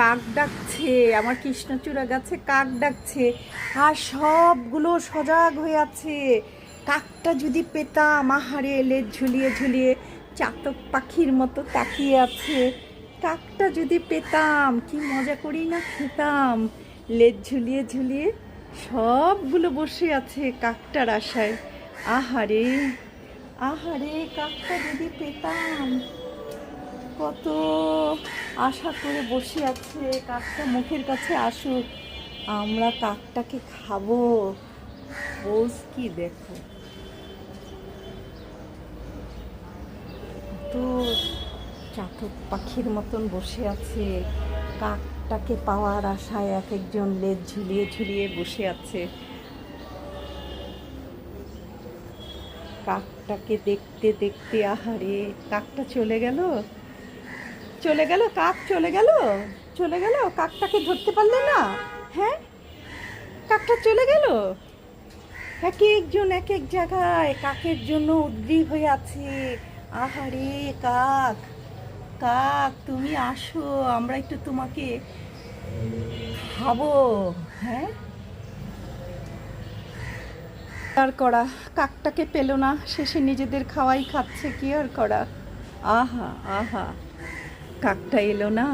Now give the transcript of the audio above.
কাক ডাকছে, আমার কৃষ্ণচূড়া গাছে কাক ডাকছে, আর সবগুলো সজাগ হয়ে আছে। কাকটা যদি পেতাম, আহারে লেজ ঝুলিয়ে ঝুলিয়ে চাতক পাখির মতো তাকিয়ে আছে। কাকটা যদি পেতাম, কি মজা করেই না খেতাম। লেজ ঝুলিয়ে ঝুলিয়ে সবগুলো বসে আছে কাকটার আশায়। আহারে আহারে, কাকটা যদি পেতাম, কত আশা করে বসে আছে কাকটা মুখের কাছে আসুক, আমরা কাকটাকে খাবো। পোজ কি দেখো, তো চাতক পাখির মতন বসে আছে। কাকটাকে পাওয়ার আশায় এক একজন লেজ ঝুলিয়ে ঝুলিয়ে বসে আছে। কাকটাকে দেখতে দেখতে, আহারে কাকটা চলে গেল, চলে গেল, কাক চলে গেল, চলে গেল। কাকটাকে ধরতে পারলে না? হ্যাঁ, কাকটা চলে গেল। এক একজন এক এক জায়গায় কাকের জন্য উদ্গ্রীব হয়ে আছে। আহারে কাক, কাক তুমি আসো, আমরা একটু তোমাকে খাবো। হ্যাঁ, আর করা, কাকটাকে পেল না, শেষে নিজেদের খাওয়াই খাচ্ছে, কি আর করা। আহা আহা, কাকটা এলো না।